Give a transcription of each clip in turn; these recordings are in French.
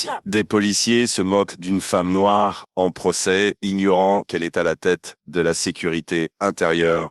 Ici, des policiers se moquent d'une femme noire en procès, ignorant qu'elle est à la tête de la sécurité intérieure.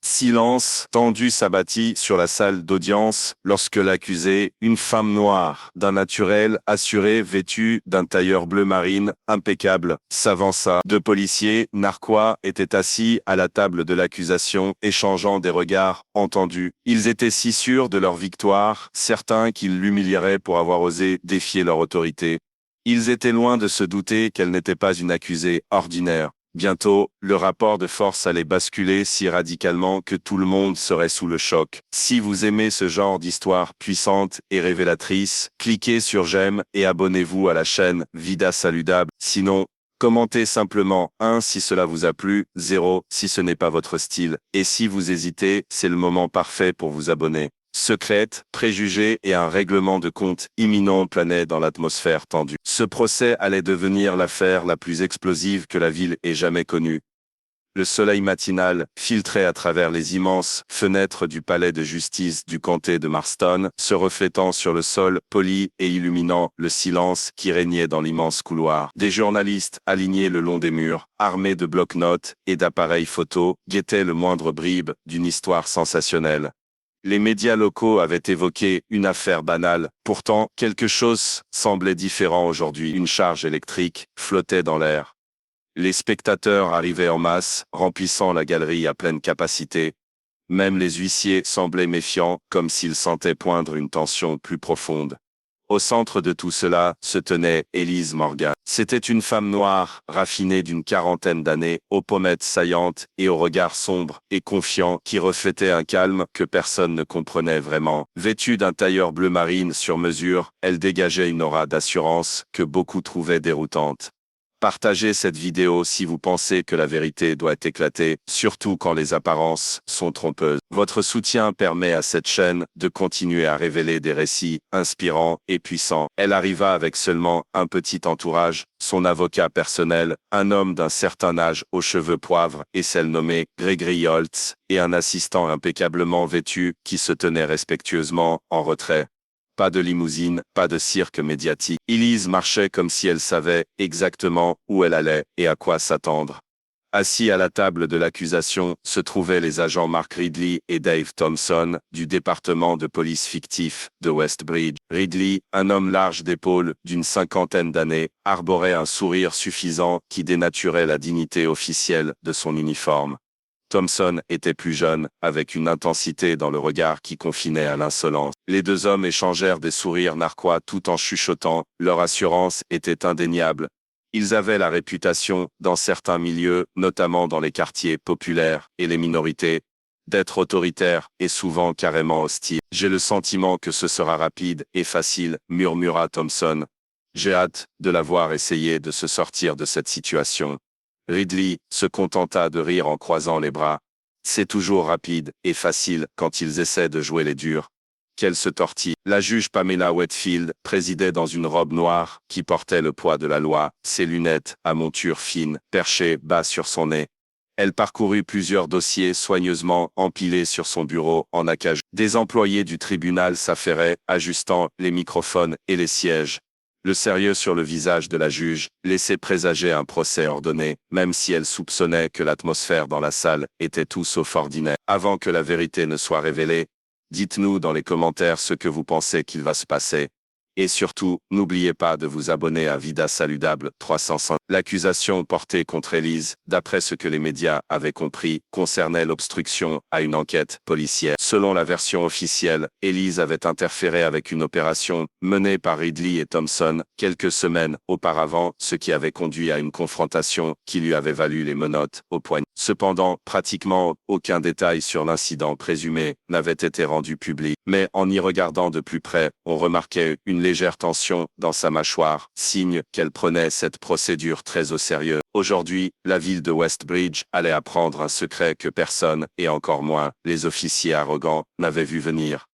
Silence tendu s'abattit sur la salle d'audience lorsque l'accusée, une femme noire, d'un naturel assuré vêtue d'un tailleur bleu marine impeccable, s'avança. Deux policiers narquois étaient assis à la table de l'accusation, échangeant des regards entendus. Ils étaient si sûrs de leur victoire, certains qu'ils l'humilieraient pour avoir osé défier leur autorité. Ils étaient loin de se douter qu'elle n'était pas une accusée ordinaire. Bientôt, le rapport de force allait basculer si radicalement que tout le monde serait sous le choc. Si vous aimez ce genre d'histoire puissante et révélatrice, cliquez sur j'aime et abonnez-vous à la chaîne Vida Saludable. Sinon, commentez simplement 1 si cela vous a plu, 0 si ce n'est pas votre style. Et si vous hésitez, c'est le moment parfait pour vous abonner. Secrètes, préjugés et un règlement de compte imminent planaient dans l'atmosphère tendue. Ce procès allait devenir l'affaire la plus explosive que la ville ait jamais connue. Le soleil matinal filtrait à travers les immenses fenêtres du palais de justice du comté de Marston, se reflétant sur le sol poli et illuminant le silence qui régnait dans l'immense couloir. Des journalistes alignés le long des murs, armés de bloc-notes et d'appareils photo, guettaient le moindre bribe d'une histoire sensationnelle. Les médias locaux avaient évoqué une affaire banale. Pourtant, quelque chose semblait différent aujourd'hui. Une charge électrique flottait dans l'air. Les spectateurs arrivaient en masse, remplissant la galerie à pleine capacité. Même les huissiers semblaient méfiants, comme s'ils sentaient poindre une tension plus profonde. Au centre de tout cela se tenait Elise Morgan. C'était une femme noire, raffinée d'une quarantaine d'années, aux pommettes saillantes et au regard sombre et confiant qui reflétait un calme que personne ne comprenait vraiment. Vêtue d'un tailleur bleu marine sur mesure, elle dégageait une aura d'assurance que beaucoup trouvaient déroutante. Partagez cette vidéo si vous pensez que la vérité doit éclater, surtout quand les apparences sont trompeuses. Votre soutien permet à cette chaîne de continuer à révéler des récits inspirants et puissants. Elle arriva avec seulement un petit entourage, son avocat personnel, un homme d'un certain âge aux cheveux poivre et celle nommée Gregory Holtz, et un assistant impeccablement vêtu qui se tenait respectueusement en retrait. Pas de limousine, pas de cirque médiatique. Elise marchait comme si elle savait exactement où elle allait et à quoi s'attendre. Assis à la table de l'accusation se trouvaient les agents Mark Ridley et Dave Thompson du département de police fictif de Westbridge. Ridley, un homme large d'épaules d'une cinquantaine d'années, arborait un sourire suffisant qui dénaturait la dignité officielle de son uniforme. Thompson était plus jeune, avec une intensité dans le regard qui confinait à l'insolence. Les deux hommes échangèrent des sourires narquois tout en chuchotant, leur assurance était indéniable. Ils avaient la réputation, dans certains milieux, notamment dans les quartiers populaires et les minorités, d'être autoritaires et souvent carrément hostiles. « J'ai le sentiment que ce sera rapide et facile », murmura Thompson. « J'ai hâte de la voir essayer de se sortir de cette situation. » Ridley se contenta de rire en croisant les bras. C'est toujours rapide et facile quand ils essaient de jouer les durs. Qu'elle se tortille. La juge Pamela Whitfield présidait dans une robe noire qui portait le poids de la loi, ses lunettes à monture fine, perchées bas sur son nez. Elle parcourut plusieurs dossiers soigneusement empilés sur son bureau en acajou. Des employés du tribunal s'affairaient, ajustant les microphones et les sièges. Le sérieux sur le visage de la juge laissait présager un procès ordonné, même si elle soupçonnait que l'atmosphère dans la salle était tout sauf ordinaire. Avant que la vérité ne soit révélée, dites-nous dans les commentaires ce que vous pensez qu'il va se passer. Et surtout, n'oubliez pas de vous abonner à Vida Saludable 305. L'accusation portée contre Elise, d'après ce que les médias avaient compris, concernait l'obstruction à une enquête policière. Selon la version officielle, Elise avait interféré avec une opération menée par Ridley et Thompson quelques semaines auparavant, ce qui avait conduit à une confrontation qui lui avait valu les menottes au poignet. Cependant, pratiquement aucun détail sur l'incident présumé n'avait été rendu public. Mais en y regardant de plus près, on remarquait une légère tension dans sa mâchoire, signe qu'elle prenait cette procédure très au sérieux. Aujourd'hui, la ville de Westbridge allait apprendre un secret que personne, et encore moins les officiers arrogants, n'avaient vu venir.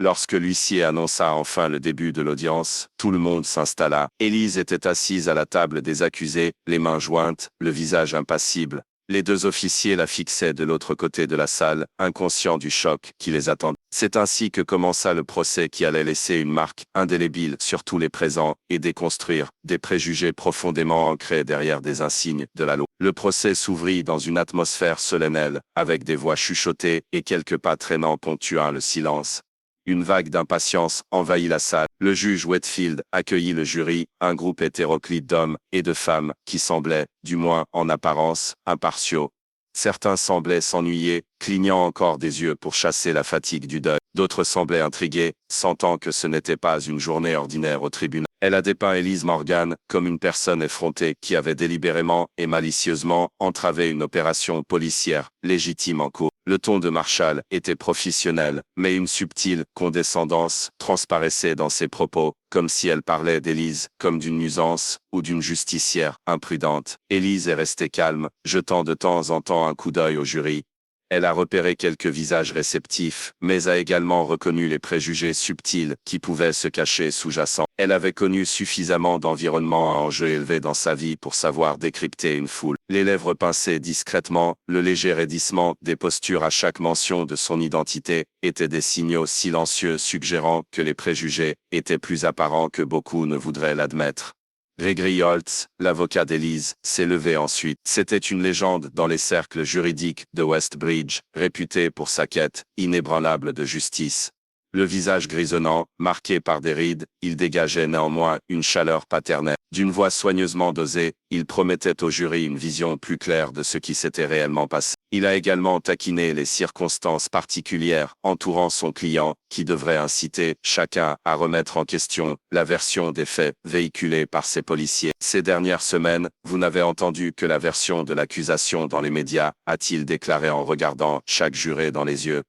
Lorsque l'huissier annonça enfin le début de l'audience, tout le monde s'installa. Elise était assise à la table des accusés, les mains jointes, le visage impassible. Les deux officiers la fixaient de l'autre côté de la salle, inconscients du choc qui les attendait. C'est ainsi que commença le procès qui allait laisser une marque indélébile sur tous les présents et déconstruire des préjugés profondément ancrés derrière des insignes de la loi. Le procès s'ouvrit dans une atmosphère solennelle, avec des voix chuchotées et quelques pas traînants ponctuant le silence. Une vague d'impatience envahit la salle. Le juge Whitfield accueillit le jury, un groupe hétéroclite d'hommes et de femmes qui semblaient, du moins en apparence, impartiaux. Certains semblaient s'ennuyer, clignant encore des yeux pour chasser la fatigue du deuil. D'autres semblaient intrigués, sentant que ce n'était pas une journée ordinaire au tribunal. Elle a dépeint Elise Morgan comme une personne effrontée qui avait délibérément et malicieusement entravé une opération policière légitime en cours. Le ton de Marshall était professionnel, mais une subtile condescendance transparaissait dans ses propos, comme si elle parlait d'Élise comme d'une nuisance ou d'une justicière imprudente. Élise est restée calme, jetant de temps en temps un coup d'œil au jury. Elle a repéré quelques visages réceptifs, mais a également reconnu les préjugés subtils qui pouvaient se cacher sous-jacents. Elle avait connu suffisamment d'environnements à enjeux élevés dans sa vie pour savoir décrypter une foule. Les lèvres pincées discrètement, le léger raidissement des postures à chaque mention de son identité étaient des signaux silencieux suggérant que les préjugés étaient plus apparents que beaucoup ne voudraient l'admettre. Gregory Holtz, l'avocat d'Élise, s'est levé ensuite. C'était une légende dans les cercles juridiques de Westbridge, réputé pour sa quête inébranlable de justice. Le visage grisonnant, marqué par des rides, il dégageait néanmoins une chaleur paternelle. D'une voix soigneusement dosée, il promettait au jury une vision plus claire de ce qui s'était réellement passé. Il a également taquiné les circonstances particulières entourant son client, qui devraient inciter chacun à remettre en question la version des faits véhiculée par ses policiers. Ces dernières semaines, vous n'avez entendu que la version de l'accusation dans les médias, a-t-il déclaré en regardant chaque juré dans les yeux.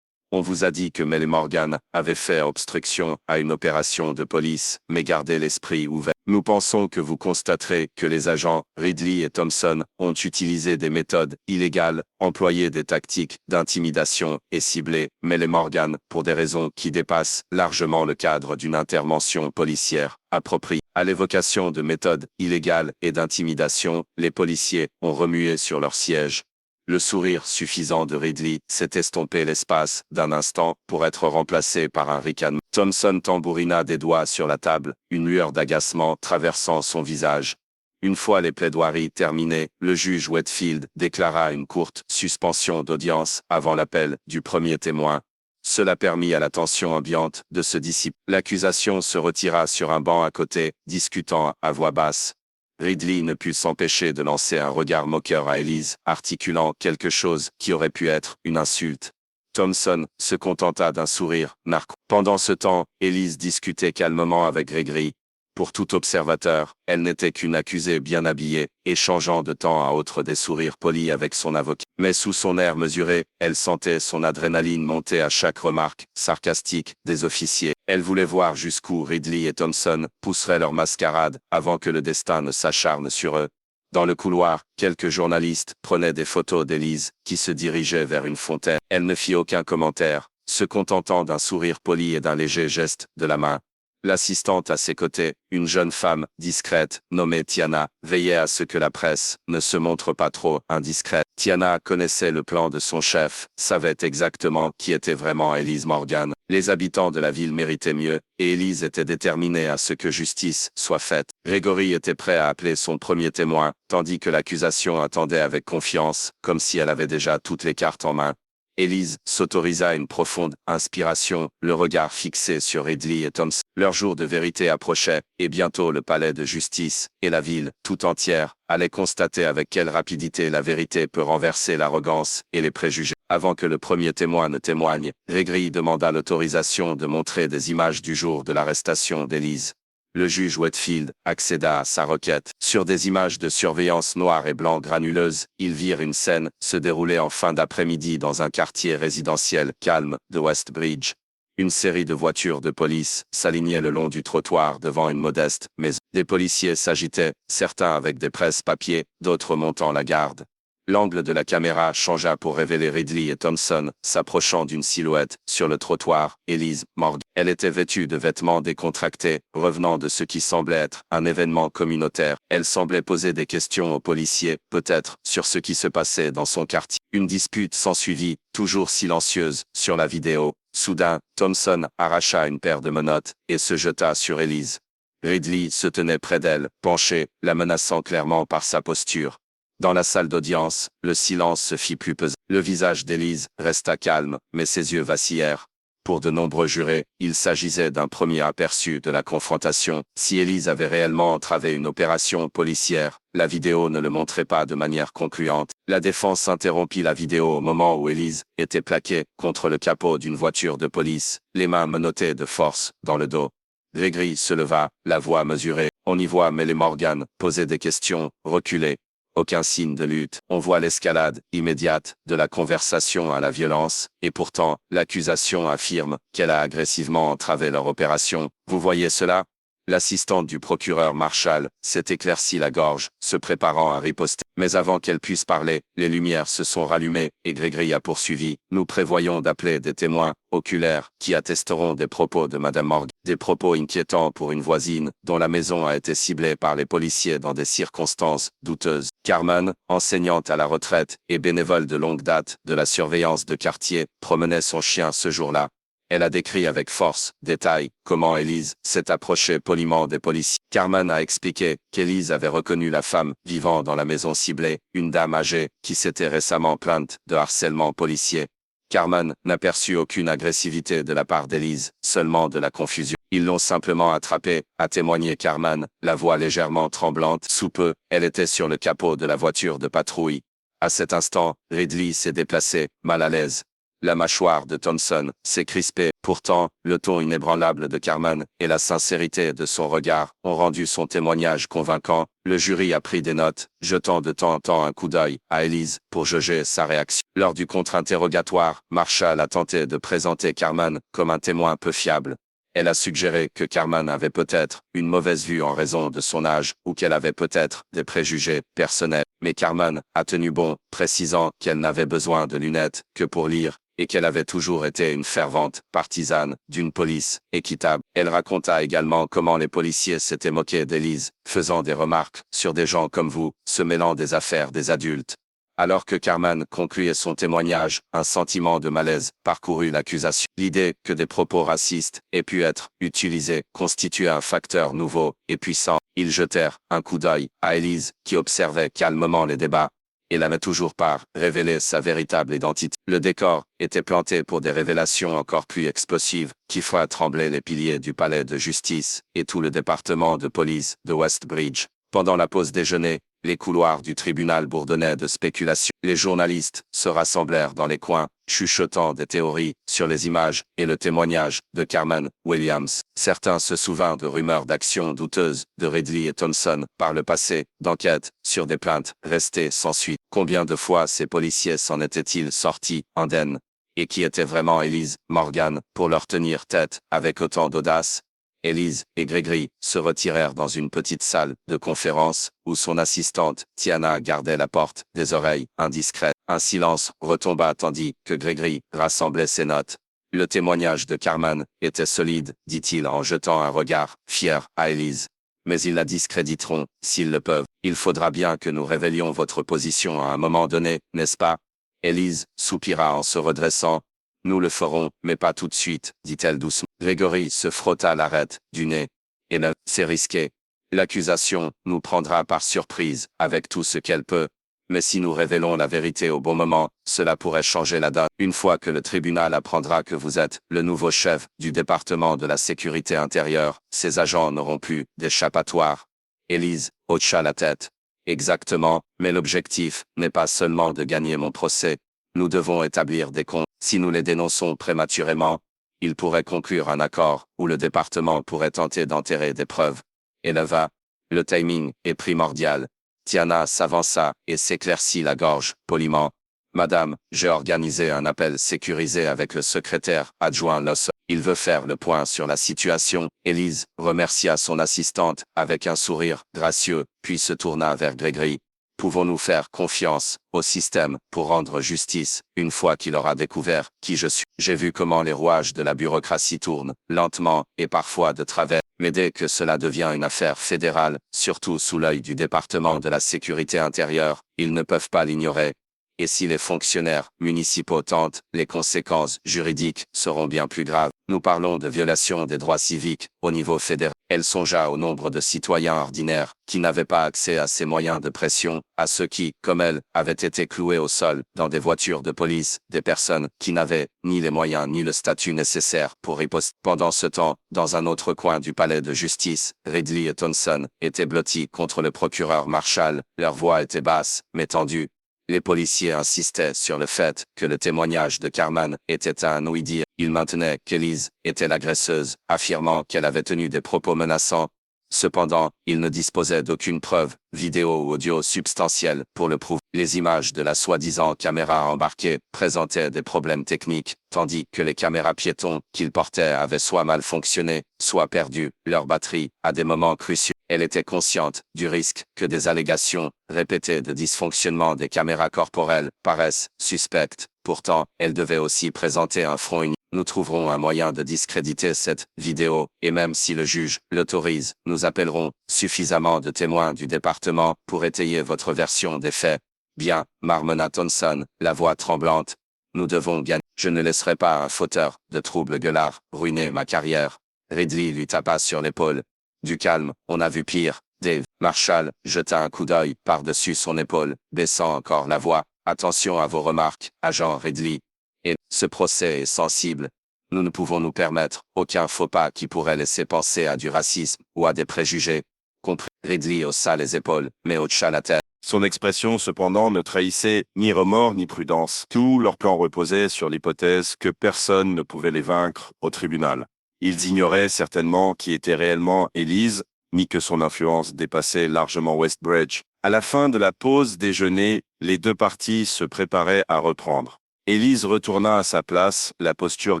On vous a dit que Mel Morgan avait fait obstruction à une opération de police, mais gardez l'esprit ouvert. Nous pensons que vous constaterez que les agents Ridley et Thompson ont utilisé des méthodes illégales, employé des tactiques d'intimidation et ciblé Mel Morgan pour des raisons qui dépassent largement le cadre d'une intervention policière appropriée. À l'évocation de méthodes illégales et d'intimidation, les policiers ont remué sur leur siège. Le sourire suffisant de Ridley s'est estompé l'espace d'un instant pour être remplacé par un ricanement. Thompson tambourina des doigts sur la table, une lueur d'agacement traversant son visage. Une fois les plaidoiries terminées, le juge Whitfield déclara une courte suspension d'audience avant l'appel du premier témoin. Cela permit à la tension ambiante de se dissiper. L'accusation se retira sur un banc à côté, discutant à voix basse. Ridley ne put s'empêcher de lancer un regard moqueur à Élise, articulant quelque chose qui aurait pu être une insulte. Thompson se contenta d'un sourire narquois. Pendant ce temps, Élise discutait calmement avec Gregory. Pour tout observateur, elle n'était qu'une accusée bien habillée, échangeant de temps à autre des sourires polis avec son avocat. Mais sous son air mesuré, elle sentait son adrénaline monter à chaque remarque sarcastique des officiers. Elle voulait voir jusqu'où Ridley et Thompson pousseraient leur mascarade avant que le destin ne s'acharne sur eux. Dans le couloir, quelques journalistes prenaient des photos d'Élise, qui se dirigeait vers une fontaine. Elle ne fit aucun commentaire, se contentant d'un sourire poli et d'un léger geste de la main. L'assistante à ses côtés, une jeune femme discrète, nommée Tiana, veillait à ce que la presse ne se montre pas trop indiscrète. Tiana connaissait le plan de son chef, savait exactement qui était vraiment Elise Morgan. Les habitants de la ville méritaient mieux, et Elise était déterminée à ce que justice soit faite. Gregory était prêt à appeler son premier témoin, tandis que l'accusation attendait avec confiance, comme si elle avait déjà toutes les cartes en main. Élise s'autorisa une profonde inspiration, le regard fixé sur Ridley et Thompson. Leur jour de vérité approchait, et bientôt le palais de justice, et la ville, tout entière, allait constater avec quelle rapidité la vérité peut renverser l'arrogance et les préjugés. Avant que le premier témoin ne témoigne, Gregory demanda l'autorisation de montrer des images du jour de l'arrestation d'Élise. Le juge Whitfield accéda à sa requête. Sur des images de surveillance noires et blanc granuleuses, ils virent une scène se dérouler en fin d'après-midi dans un quartier résidentiel calme de Westbridge. Une série de voitures de police s'alignaient le long du trottoir devant une modeste maison. Des policiers s'agitaient, certains avec des presse-papiers, d'autres montant la garde. L'angle de la caméra changea pour révéler Ridley et Thompson s'approchant d'une silhouette sur le trottoir. Elise Morgan. Elle était vêtue de vêtements décontractés, revenant de ce qui semblait être un événement communautaire. Elle semblait poser des questions aux policiers, peut-être, sur ce qui se passait dans son quartier. Une dispute s'ensuivit, toujours silencieuse, sur la vidéo. Soudain, Thompson arracha une paire de menottes et se jeta sur Elise. Ridley se tenait près d'elle, penché, la menaçant clairement par sa posture. Dans la salle d'audience, le silence se fit plus pesant. Le visage d'Elise resta calme, mais ses yeux vacillèrent. Pour de nombreux jurés, il s'agissait d'un premier aperçu de la confrontation. Si Elise avait réellement entravé une opération policière, la vidéo ne le montrait pas de manière concluante. La défense interrompit la vidéo au moment où Elise était plaquée contre le capot d'une voiture de police, les mains menottées de force dans le dos. Gregory se leva, la voix mesurée. On y voit Melly Morgan poser des questions, reculer. Aucun signe de lutte. On voit l'escalade immédiate de la conversation à la violence, et pourtant, l'accusation affirme qu'elle a agressivement entravé leur opération. Vous voyez cela? L'assistante du procureur Marshall s'est éclairci la gorge, se préparant à riposter. Mais avant qu'elle puisse parler, les lumières se sont rallumées, et Gregory a poursuivi. Nous prévoyons d'appeler des témoins oculaires qui attesteront des propos de Madame Morgan. Des propos inquiétants pour une voisine, dont la maison a été ciblée par les policiers dans des circonstances douteuses. Carmen, enseignante à la retraite et bénévole de longue date de la surveillance de quartier, promenait son chien ce jour-là. Elle a décrit avec force, détail, comment Elise s'est approchée poliment des policiers. Carmen a expliqué qu'Elise avait reconnu la femme vivant dans la maison ciblée, une dame âgée qui s'était récemment plainte de harcèlement policier. Carmen n'aperçut aucune agressivité de la part d'Elise, seulement de la confusion. Ils l'ont simplement attrapée, a témoigné Carmen, la voix légèrement tremblante. Sous peu, elle était sur le capot de la voiture de patrouille. À cet instant, Ridley s'est déplacé, mal à l'aise. La mâchoire de Thompson s'est crispée. Pourtant, le ton inébranlable de Carmen et la sincérité de son regard ont rendu son témoignage convaincant. Le jury a pris des notes, jetant de temps en temps un coup d'œil à Elise pour jauger sa réaction. Lors du contre-interrogatoire, Marshall a tenté de présenter Carmen comme un témoin peu fiable. Elle a suggéré que Carmen avait peut-être une mauvaise vue en raison de son âge ou qu'elle avait peut-être des préjugés personnels. Mais Carmen a tenu bon, précisant qu'elle n'avait besoin de lunettes que pour lire et qu'elle avait toujours été une fervente partisane d'une police équitable. Elle raconta également comment les policiers s'étaient moqués d'Elise, faisant des remarques sur des gens comme vous, se mêlant des affaires des adultes. Alors que Carmen concluait son témoignage, un sentiment de malaise parcourut l'accusation. L'idée que des propos racistes aient pu être utilisés constituait un facteur nouveau et puissant. Ils jetèrent un coup d'œil à Elise, qui observait calmement les débats. Elle n'avait toujours pas révélé sa véritable identité. Le décor était planté pour des révélations encore plus explosives, qui feraient trembler les piliers du palais de justice et tout le département de police de Westbridge. Pendant la pause déjeuner, les couloirs du tribunal bourdonnaient de spéculations. Les journalistes se rassemblèrent dans les coins, chuchotant des théories sur les images et le témoignage de Carmen Williams. Certains se souvinrent de rumeurs d'actions douteuses de Ridley et Thompson par le passé, d'enquêtes sur des plaintes restées sans suite. Combien de fois ces policiers s'en étaient-ils sortis indemnes? Et qui était vraiment Elise Morgan pour leur tenir tête avec autant d'audace? Elise et Gregory se retirèrent dans une petite salle de conférence où son assistante, Tiana, gardait la porte des oreilles indiscrètes. Un silence retomba tandis que Gregory rassemblait ses notes. Le témoignage de Carmen était solide, dit-il en jetant un regard fier à Elise. Mais ils la discréditeront, s'ils le peuvent. Il faudra bien que nous révélions votre position à un moment donné, n'est-ce pas? Elise soupira en se redressant. Nous le ferons, mais pas tout de suite, dit-elle doucement. Gregory se frotta l'arête du nez. Et non, c'est risqué. L'accusation nous prendra par surprise, avec tout ce qu'elle peut. Mais si nous révélons la vérité au bon moment, cela pourrait changer la donne. Une fois que le tribunal apprendra que vous êtes le nouveau chef du département de la sécurité intérieure, ces agents n'auront plus d'échappatoire. Elise hocha la tête. Exactement, mais l'objectif n'est pas seulement de gagner mon procès. Nous devons établir des comptes. Si nous les dénonçons prématurément, il pourrait conclure un accord où le département pourrait tenter d'enterrer des preuves. Et là va. Le timing est primordial. Tiana s'avança et s'éclaircit la gorge, poliment. Madame, j'ai organisé un appel sécurisé avec le secrétaire adjoint Loss. Il veut faire le point sur la situation. Elise remercia son assistante avec un sourire gracieux, puis se tourna vers Gregory. Pouvons-nous faire confiance au système pour rendre justice une fois qu'il aura découvert qui je suis? J'ai vu comment les rouages de la bureaucratie tournent, lentement et parfois de travers. Mais dès que cela devient une affaire fédérale, surtout sous l'œil du département de la sécurité intérieure, ils ne peuvent pas l'ignorer. Et si les fonctionnaires municipaux tentent, les conséquences juridiques seront bien plus graves. Nous parlons de violation des droits civiques au niveau fédéral. Elle songea au nombre de citoyens ordinaires qui n'avaient pas accès à ces moyens de pression, à ceux qui, comme elle, avaient été cloués au sol dans des voitures de police, des personnes qui n'avaient ni les moyens ni le statut nécessaire pour riposter. Pendant ce temps, dans un autre coin du palais de justice, Ridley et Thompson étaient blottis contre le procureur Marshall. Leur voix était basse, mais tendue. Les policiers insistaient sur le fait que le témoignage de Carman était un oui-dire. Ils maintenaient qu'Elise était l'agresseuse, affirmant qu'elle avait tenu des propos menaçants. Cependant, ils ne disposaient d'aucune preuve, vidéo ou audio substantielle, pour le prouver. Les images de la soi-disant caméra embarquée présentaient des problèmes techniques, tandis que les caméras piétons qu'ils portaient avaient soit mal fonctionné, soit perdu leur batterie à des moments cruciaux. Elle était consciente du risque que des allégations répétées de dysfonctionnement des caméras corporelles paraissent suspectes. Pourtant, elle devait aussi présenter un front uni. Nous trouverons un moyen de discréditer cette vidéo, et même si le juge l'autorise, nous appellerons suffisamment de témoins du département pour étayer votre version des faits. Bien, marmonna Thompson, la voix tremblante. Nous devons gagner. Je ne laisserai pas un fauteur de troubles gueulards ruiner ma carrière. Ridley lui tapa sur l'épaule. Du calme, on a vu pire. Dave Marshall jeta un coup d'œil par-dessus son épaule, baissant encore la voix. Attention à vos remarques, agent Ridley. Et ce procès est sensible. Nous ne pouvons nous permettre aucun faux pas qui pourrait laisser penser à du racisme ou à des préjugés. Compris. Ridley haussa les épaules, mais hocha la tête. Son expression, cependant, ne trahissait ni remords ni prudence. Tout leur plan reposait sur l'hypothèse que personne ne pouvait les vaincre au tribunal. Ils ignoraient certainement qui était réellement Elise, ni que son influence dépassait largement Westbridge. À la fin de la pause déjeuner, les deux parties se préparaient à reprendre. Elise retourna à sa place, la posture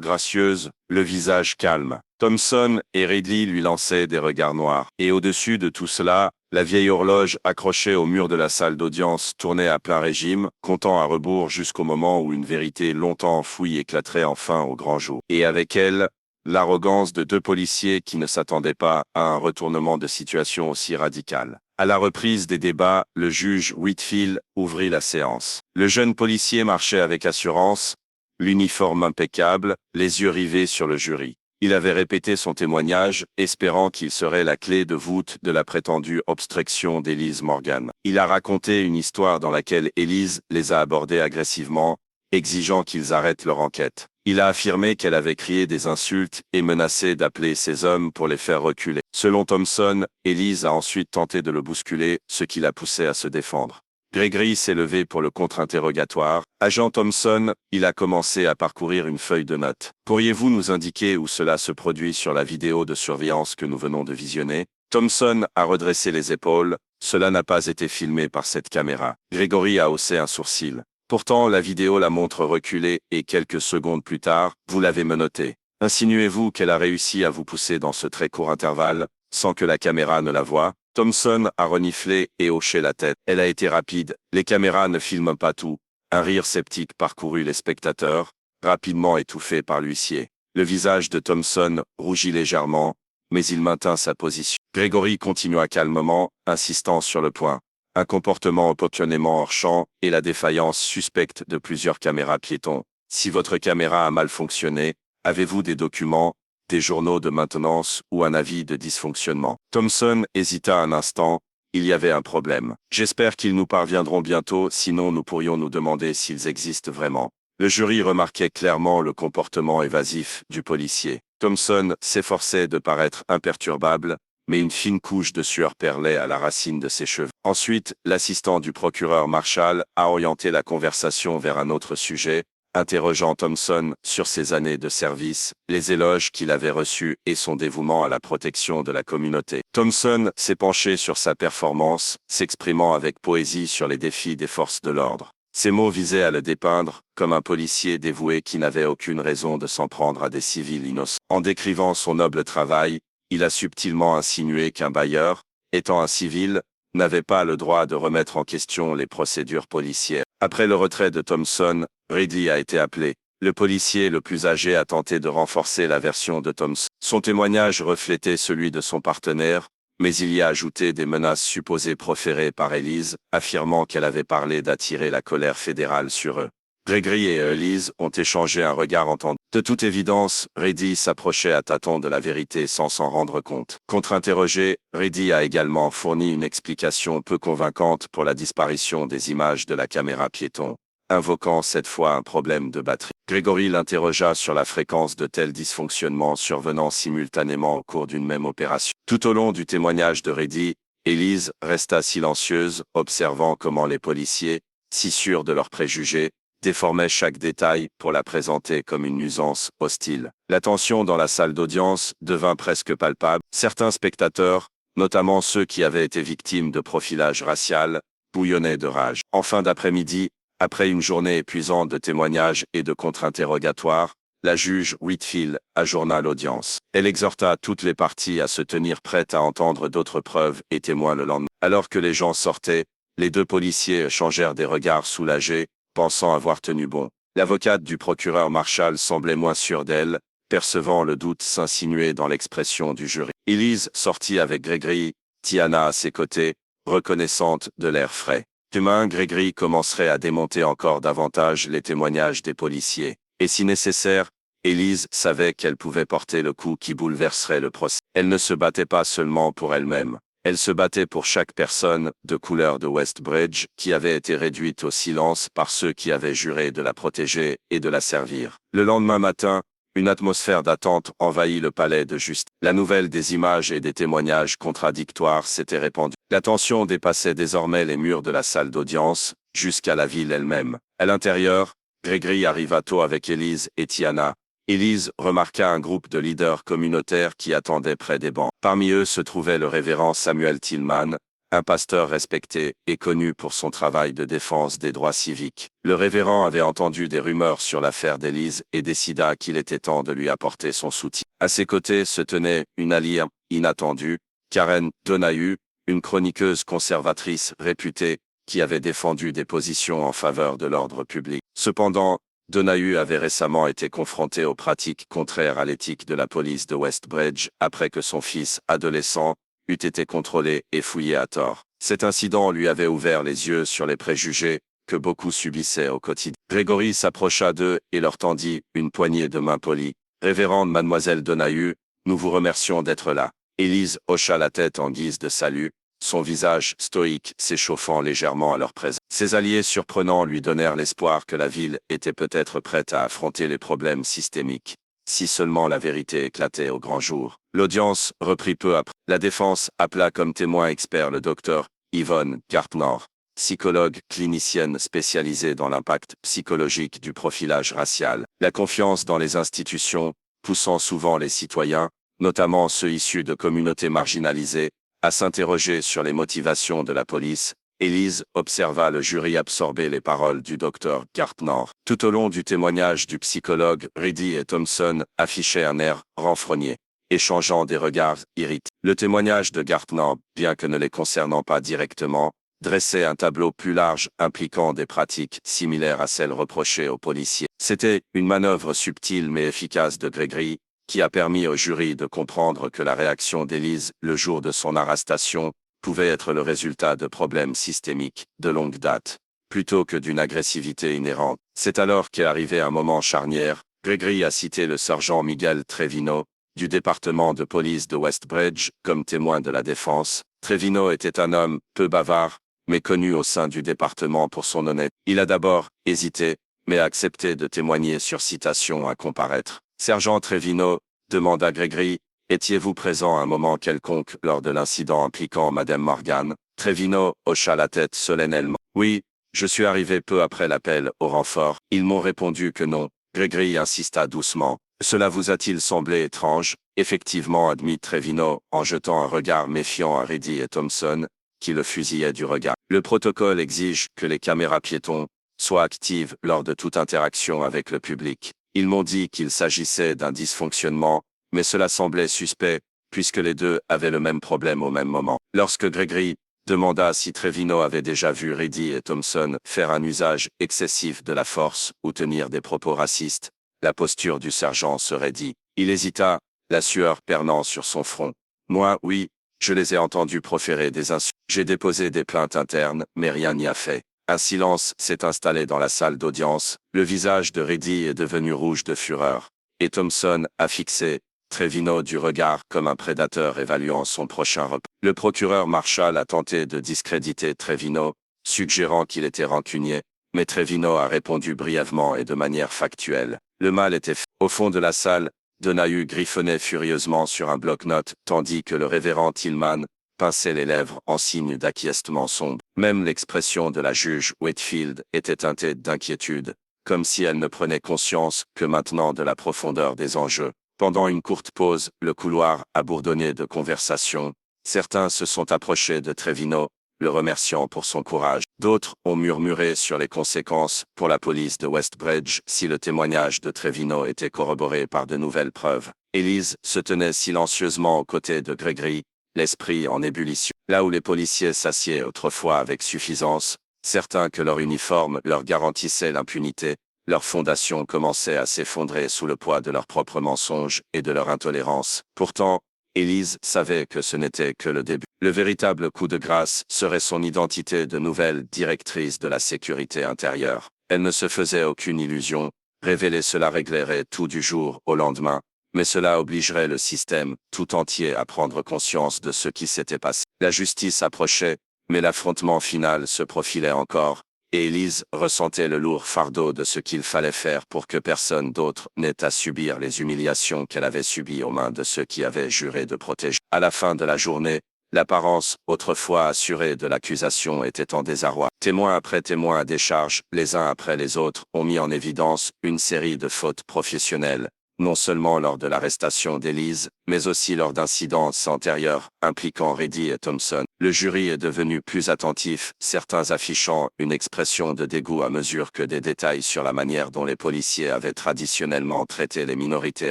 gracieuse, le visage calme. Thompson et Ridley lui lançaient des regards noirs. Et au-dessus de tout cela, la vieille horloge accrochée au mur de la salle d'audience tournait à plein régime, comptant à rebours jusqu'au moment où une vérité longtemps enfouie éclaterait enfin au grand jour. Et avec elle, l'arrogance de deux policiers qui ne s'attendaient pas à un retournement de situation aussi radical. À la reprise des débats, le juge Whitfield ouvrit la séance. Le jeune policier marchait avec assurance, l'uniforme impeccable, les yeux rivés sur le jury. Il avait répété son témoignage, espérant qu'il serait la clé de voûte de la prétendue obstruction d'Elise Morgan. Il a raconté une histoire dans laquelle Elise les a abordés agressivement, exigeant qu'ils arrêtent leur enquête. Il a affirmé qu'elle avait crié des insultes et menacé d'appeler ses hommes pour les faire reculer. Selon Thompson, Elise a ensuite tenté de le bousculer, ce qui l'a poussé à se défendre. Gregory s'est levé pour le contre-interrogatoire. Agent Thompson, il a commencé à parcourir une feuille de notes. Pourriez-vous nous indiquer où cela se produit sur la vidéo de surveillance que nous venons de visionner? Thompson a redressé les épaules. Cela n'a pas été filmé par cette caméra. Gregory a haussé un sourcil. Pourtant, la vidéo la montre reculer et quelques secondes plus tard, vous l'avez menottée. Insinuez-vous qu'elle a réussi à vous pousser dans ce très court intervalle, sans que la caméra ne la voie? Thompson a reniflé et hoché la tête. Elle a été rapide. Les caméras ne filment pas tout. Un rire sceptique parcourut les spectateurs, rapidement étouffé par l'huissier. Le visage de Thompson rougit légèrement, mais il maintint sa position. Gregory continua calmement, insistant sur le point. Un comportement opportunément hors champ et la défaillance suspecte de plusieurs caméras piétons. Si votre caméra a mal fonctionné, avez-vous des documents, des journaux de maintenance ou un avis de dysfonctionnement? Thompson hésita un instant. Il y avait un problème. J'espère qu'ils nous parviendront bientôt, sinon nous pourrions nous demander s'ils existent vraiment. Le jury remarquait clairement le comportement évasif du policier. Thompson s'efforçait de paraître imperturbable, mais une fine couche de sueur perlait à la racine de ses cheveux. Ensuite, l'assistant du procureur Marshall a orienté la conversation vers un autre sujet, interrogeant Thompson sur ses années de service, les éloges qu'il avait reçus et son dévouement à la protection de la communauté. Thompson s'est penché sur sa performance, s'exprimant avec poésie sur les défis des forces de l'ordre. Ces mots visaient à le dépeindre comme un policier dévoué qui n'avait aucune raison de s'en prendre à des civils innocents. En décrivant son noble travail, il a subtilement insinué qu'un bailleur, étant un civil, n'avait pas le droit de remettre en question les procédures policières. Après le retrait de Thompson, Reddy a été appelé. Le policier le plus âgé a tenté de renforcer la version de Thompson. Son témoignage reflétait celui de son partenaire, mais il y a ajouté des menaces supposées proférées par Elise, affirmant qu'elle avait parlé d'attirer la colère fédérale sur eux. Gregory et Elise ont échangé un regard entendu. De toute évidence, Reddy s'approchait à tâtons de la vérité sans s'en rendre compte. Contre-interrogé, Reddy a également fourni une explication peu convaincante pour la disparition des images de la caméra piéton, invoquant cette fois un problème de batterie. Gregory l'interrogea sur la fréquence de tels dysfonctionnements survenant simultanément au cours d'une même opération. Tout au long du témoignage de Reddy, Elise resta silencieuse, observant comment les policiers, si sûrs de leurs préjugés, déformaient chaque détail pour la présenter comme une nuisance hostile. La tension dans la salle d'audience devint presque palpable. Certains spectateurs, notamment ceux qui avaient été victimes de profilage racial, bouillonnaient de rage. En fin d'après-midi, après une journée épuisante de témoignages et de contre-interrogatoires, la juge Whitfield ajourna l'audience. Elle exhorta toutes les parties à se tenir prêtes à entendre d'autres preuves et témoins le lendemain. Alors que les gens sortaient, les deux policiers échangèrent des regards soulagés, pensant avoir tenu bon. L'avocate du procureur Marshall semblait moins sûre d'elle, percevant le doute s'insinuer dans l'expression du jury. Elise sortit avec Gregory, Tiana à ses côtés, reconnaissante de l'air frais. Demain, Gregory commencerait à démonter encore davantage les témoignages des policiers. Et si nécessaire, Elise savait qu'elle pouvait porter le coup qui bouleverserait le procès. Elle ne se battait pas seulement pour elle-même. Elle se battait pour chaque personne de couleur de Westbridge qui avait été réduite au silence par ceux qui avaient juré de la protéger et de la servir. Le lendemain matin, une atmosphère d'attente envahit le palais de justice. La nouvelle des images et des témoignages contradictoires s'était répandue. La tension dépassait désormais les murs de la salle d'audience, jusqu'à la ville elle-même. À l'intérieur, Gregory arriva tôt avec Elise et Tiana. Elise remarqua un groupe de leaders communautaires qui attendaient près des bancs. Parmi eux se trouvait le révérend Samuel Tillman, un pasteur respecté et connu pour son travail de défense des droits civiques. Le révérend avait entendu des rumeurs sur l'affaire d'Elise et décida qu'il était temps de lui apporter son soutien. À ses côtés se tenait une alliée inattendue, Karen Donahue, une chroniqueuse conservatrice réputée, qui avait défendu des positions en faveur de l'ordre public. Cependant, Donahue avait récemment été confronté aux pratiques contraires à l'éthique de la police de Westbridge après que son fils, adolescent, eût été contrôlé et fouillé à tort. Cet incident lui avait ouvert les yeux sur les préjugés que beaucoup subissaient au quotidien. Gregory s'approcha d'eux et leur tendit une poignée de main polie. « Révérende mademoiselle Donahue, nous vous remercions d'être là. » Elise hocha la tête en guise de salut, son visage stoïque s'échauffant légèrement à leur présence. Ses alliés surprenants lui donnèrent l'espoir que la ville était peut-être prête à affronter les problèmes systémiques, si seulement la vérité éclatait au grand jour. L'audience reprit peu après. La défense appela comme témoin expert le docteur Yvonne Gartner, psychologue clinicienne spécialisée dans l'impact psychologique du profilage racial. La confiance dans les institutions, poussant souvent les citoyens, notamment ceux issus de communautés marginalisées, à s'interroger sur les motivations de la police. Elise observa le jury absorber les paroles du docteur Gartner. Tout au long du témoignage du psychologue, Reddy et Thompson affichaient un air renfrogné, échangeant des regards irrités. Le témoignage de Gartner, bien que ne les concernant pas directement, dressait un tableau plus large impliquant des pratiques similaires à celles reprochées aux policiers. C'était une manœuvre subtile mais efficace de Gregory, qui a permis au jury de comprendre que la réaction d'Elise, le jour de son arrestation, pouvait être le résultat de problèmes systémiques, de longue date, plutôt que d'une agressivité inhérente. C'est alors qu'est arrivé un moment charnière. Gregory a cité le sergent Miguel Trevino, du département de police de Westbridge, comme témoin de la défense. Trevino était un homme peu bavard, mais connu au sein du département pour son honnêteté. Il a d'abord hésité, mais a accepté de témoigner sur citation à comparaître. Sergent Trevino, demanda Gregory, étiez-vous présent à un moment quelconque lors de l'incident impliquant Madame Morgan? Trevino hocha la tête solennellement. Oui, je suis arrivé peu après l'appel au renfort. Ils m'ont répondu que non. Gregory insista doucement. Cela vous a-t-il semblé étrange? Effectivement, admit Trevino, en jetant un regard méfiant à Reddy et Thompson, qui le fusillaient du regard. Le protocole exige que les caméras piétons soient actives lors de toute interaction avec le public. Ils m'ont dit qu'il s'agissait d'un dysfonctionnement, mais cela semblait suspect, puisque les deux avaient le même problème au même moment. Lorsque Gregory demanda si Trevino avait déjà vu Reddy et Thompson faire un usage excessif de la force ou tenir des propos racistes. La posture du sergent se raidit. Il hésita, la sueur pernant sur son front. Moi, oui, je les ai entendus proférer des insultes. J'ai déposé des plaintes internes, mais rien n'y a fait. Un silence s'est installé dans la salle d'audience, le visage de Reddy est devenu rouge de fureur. Et Thompson a fixé Trevino du regard comme un prédateur évaluant son prochain repas. Le procureur Marshall a tenté de discréditer Trevino, suggérant qu'il était rancunier, mais Trevino a répondu brièvement et de manière factuelle. Le mal était fait. Au fond de la salle, Donahue griffonnait furieusement sur un bloc-notes, tandis que le révérend Tillman pinçait les lèvres en signe d'acquiescement sombre. Même l'expression de la juge Whitfield était teintée d'inquiétude, comme si elle ne prenait conscience que maintenant de la profondeur des enjeux. Pendant une courte pause, le couloir a bourdonné de conversations. Certains se sont approchés de Trevino, le remerciant pour son courage. D'autres ont murmuré sur les conséquences pour la police de Westbridge si le témoignage de Trevino était corroboré par de nouvelles preuves. Élise se tenait silencieusement aux côtés de Gregory, l'esprit en ébullition. Là où les policiers s'assiedent autrefois avec suffisance, certains que leur uniforme leur garantissait l'impunité, leur fondation commençait à s'effondrer sous le poids de leurs propres mensonges et de leur intolérance. Pourtant, Élise savait que ce n'était que le début. Le véritable coup de grâce serait son identité de nouvelle directrice de la sécurité intérieure. Elle ne se faisait aucune illusion, révéler cela réglerait tout du jour au lendemain, mais cela obligerait le système tout entier à prendre conscience de ce qui s'était passé. La justice approchait, mais l'affrontement final se profilait encore, et Élise ressentait le lourd fardeau de ce qu'il fallait faire pour que personne d'autre n'ait à subir les humiliations qu'elle avait subies aux mains de ceux qui avaient juré de protéger. À la fin de la journée, l'apparence, autrefois assurée de l'accusation, était en désarroi. Témoin après témoin à décharge, les uns après les autres, ont mis en évidence une série de fautes professionnelles, non seulement lors de l'arrestation d'Élise, mais aussi lors d'incidents antérieurs impliquant Reddy et Thompson. Le jury est devenu plus attentif, certains affichant une expression de dégoût à mesure que des détails sur la manière dont les policiers avaient traditionnellement traité les minorités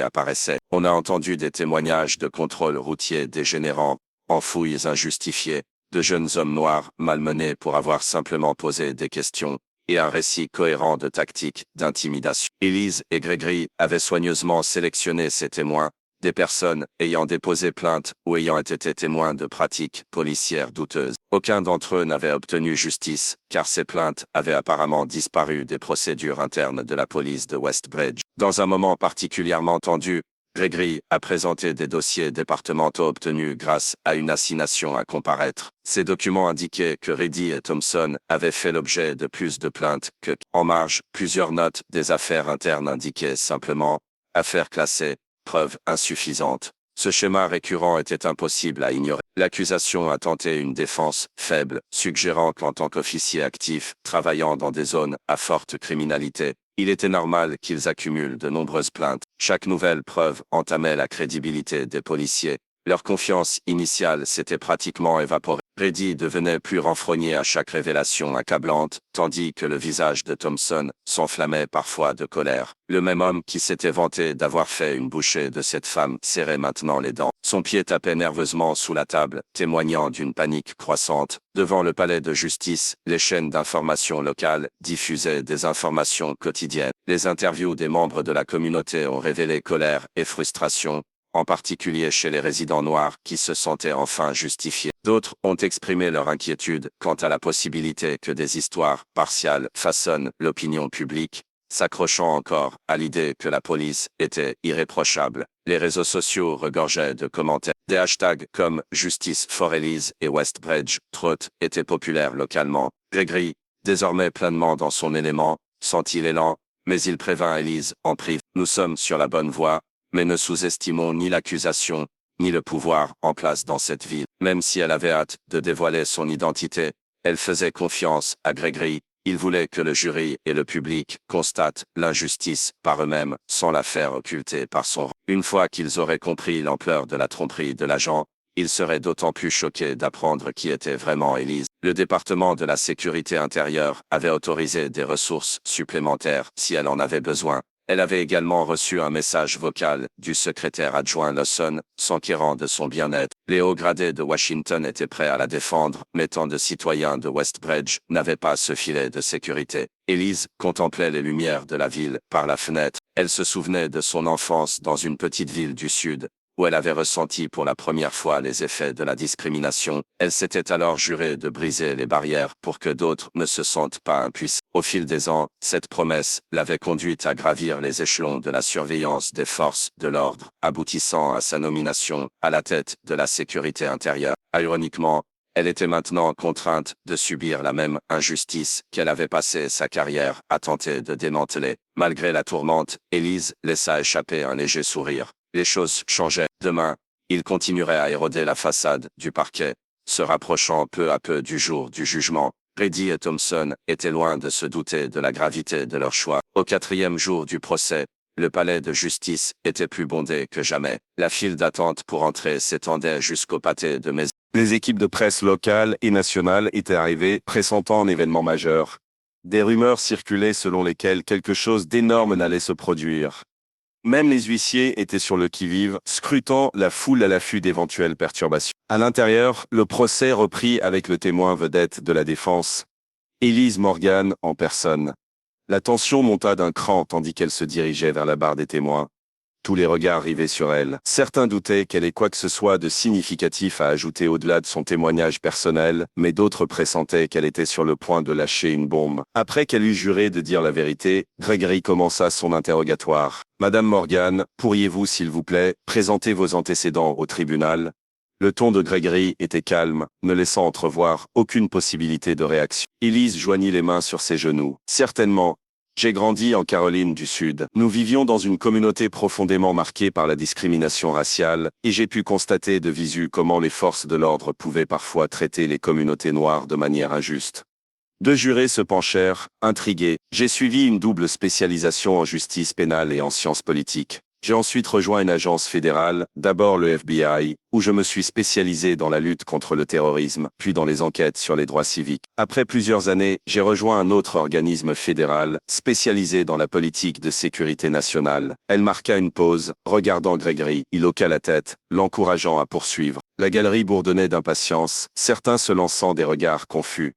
apparaissaient. On a entendu des témoignages de contrôle routier dégénérant, en fouilles injustifiées, de jeunes hommes noirs malmenés pour avoir simplement posé des questions, et un récit cohérent de tactiques d'intimidation. Élise et Gregory avaient soigneusement sélectionné ces témoins, des personnes ayant déposé plainte ou ayant été témoins de pratiques policières douteuses. Aucun d'entre eux n'avait obtenu justice, car ces plaintes avaient apparemment disparu des procédures internes de la police de Westbridge. Dans un moment particulièrement tendu, Gregory a présenté des dossiers départementaux obtenus grâce à une assignation à comparaître. Ces documents indiquaient que Reddy et Thompson avaient fait l'objet de plus de plaintes que. En marge, plusieurs notes des affaires internes indiquaient simplement « affaires classées, preuves insuffisantes ». Ce schéma récurrent était impossible à ignorer. L'accusation a tenté une défense faible, suggérant qu'en tant qu'officier actif, travaillant dans des zones à forte criminalité, il était normal qu'ils accumulent de nombreuses plaintes. Chaque nouvelle preuve entamait la crédibilité des policiers. Leur confiance initiale s'était pratiquement évaporée. Reddy devenait plus renfrogné à chaque révélation accablante, tandis que le visage de Thompson s'enflammait parfois de colère. Le même homme qui s'était vanté d'avoir fait une bouchée de cette femme serrait maintenant les dents. Son pied tapait nerveusement sous la table, témoignant d'une panique croissante. Devant le palais de justice, les chaînes d'information locales diffusaient des informations quotidiennes. Les interviews des membres de la communauté ont révélé colère et frustration, en particulier chez les résidents noirs qui se sentaient enfin justifiés. D'autres ont exprimé leur inquiétude quant à la possibilité que des histoires partiales façonnent l'opinion publique, s'accrochant encore à l'idée que la police était irréprochable. Les réseaux sociaux regorgeaient de commentaires. Des hashtags comme Justice for Élise et Westbridge Trout étaient populaires localement. Gregory, désormais pleinement dans son élément, sentit l'élan, mais il prévint Élise en privé. Nous sommes sur la bonne voie, mais ne sous-estimons ni l'accusation, ni le pouvoir en place dans cette ville. Même si elle avait hâte de dévoiler son identité, elle faisait confiance à Gregory. Il voulait que le jury et le public constatent l'injustice par eux-mêmes, sans la faire occulter par son rang. Une fois qu'ils auraient compris l'ampleur de la tromperie de l'agent, ils seraient d'autant plus choqués d'apprendre qui était vraiment Élise. Le département de la sécurité intérieure avait autorisé des ressources supplémentaires si elle en avait besoin. Elle avait également reçu un message vocal du secrétaire adjoint Lawson, s'enquérant de son bien-être. Les hauts gradés de Washington étaient prêts à la défendre, mais tant de citoyens de Westbridge n'avaient pas ce filet de sécurité. Elise contemplait les lumières de la ville par la fenêtre. Elle se souvenait de son enfance dans une petite ville du Sud, où elle avait ressenti pour la première fois les effets de la discrimination. Elle s'était alors jurée de briser les barrières pour que d'autres ne se sentent pas impuissants. Au fil des ans, cette promesse l'avait conduite à gravir les échelons de la surveillance des forces de l'ordre, aboutissant à sa nomination à la tête de la sécurité intérieure. Ironiquement, elle était maintenant contrainte de subir la même injustice qu'elle avait passé sa carrière à tenter de démanteler. Malgré la tourmente, Elise laissa échapper un léger sourire. Les choses changeaient. Demain, il continuerait à éroder la façade du parquet, se rapprochant peu à peu du jour du jugement. Brady et Thompson étaient loin de se douter de la gravité de leur choix. Au 4e jour du procès, le palais de justice était plus bondé que jamais. La file d'attente pour entrer s'étendait jusqu'au pâté de maison. Les équipes de presse locales et nationales étaient arrivées, pressentant un événement majeur. Des rumeurs circulaient selon lesquelles quelque chose d'énorme n'allait se produire. Même les huissiers étaient sur le qui-vive, scrutant la foule à l'affût d'éventuelles perturbations. À l'intérieur, le procès reprit avec le témoin vedette de la défense, Elise Morgan en personne. La tension monta d'un cran tandis qu'elle se dirigeait vers la barre des témoins. Tous les regards rivaient sur elle. Certains doutaient qu'elle ait quoi que ce soit de significatif à ajouter au-delà de son témoignage personnel, mais d'autres pressentaient qu'elle était sur le point de lâcher une bombe. Après qu'elle eut juré de dire la vérité, Gregory commença son interrogatoire. « Madame Morgan, pourriez-vous, s'il vous plaît, présenter vos antécédents au tribunal ?» Le ton de Gregory était calme, ne laissant entrevoir aucune possibilité de réaction. Elise joignit les mains sur ses genoux. « Certainement. J'ai grandi en Caroline du Sud. Nous vivions dans une communauté profondément marquée par la discrimination raciale, et j'ai pu constater de visu comment les forces de l'ordre pouvaient parfois traiter les communautés noires de manière injuste. » Deux jurés se penchèrent, intrigués. J'ai suivi une double spécialisation en justice pénale et en sciences politiques. J'ai ensuite rejoint une agence fédérale, d'abord le FBI, où je me suis spécialisé dans la lutte contre le terrorisme, puis dans les enquêtes sur les droits civiques. Après plusieurs années, j'ai rejoint un autre organisme fédéral, spécialisé dans la politique de sécurité nationale. Elle marqua une pause, regardant Gregory. Il hoqua la tête, l'encourageant à poursuivre. La galerie bourdonnait d'impatience, certains se lançant des regards confus.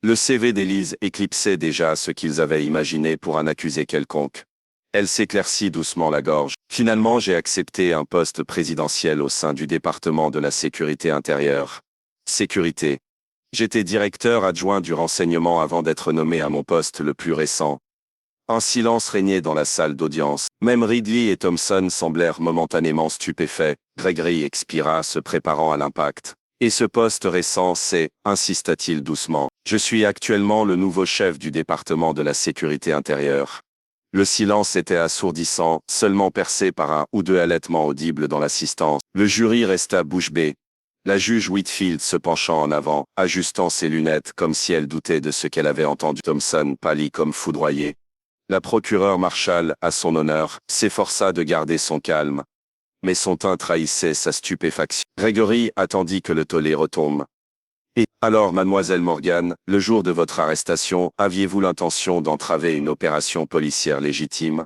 Le CV d'Elise éclipsait déjà ce qu'ils avaient imaginé pour un accusé quelconque. Elle s'éclaircit doucement la gorge. Finalement, j'ai accepté un poste présidentiel au sein du département de la sécurité intérieure. Sécurité. J'étais directeur adjoint du renseignement avant d'être nommé à mon poste le plus récent. Un silence régnait dans la salle d'audience. Même Ridley et Thompson semblèrent momentanément stupéfaits. Gregory expira, se préparant à l'impact. « Et ce poste récent, c'est, insista-t-il doucement, je suis actuellement le nouveau chef du département de la sécurité intérieure. » Le silence était assourdissant, seulement percé par un ou deux halètements audibles dans l'assistance. Le jury resta bouche bée. La juge Whitfield se penchant en avant, ajustant ses lunettes comme si elle doutait de ce qu'elle avait entendu. Thompson pâlit comme foudroyé. La procureure Marshall, à son honneur, s'efforça de garder son calme. Mais son teint trahissait sa stupéfaction. Gregory attendit que le tollé retombe. Et, alors mademoiselle Morgan, le jour de votre arrestation, aviez-vous l'intention d'entraver une opération policière légitime?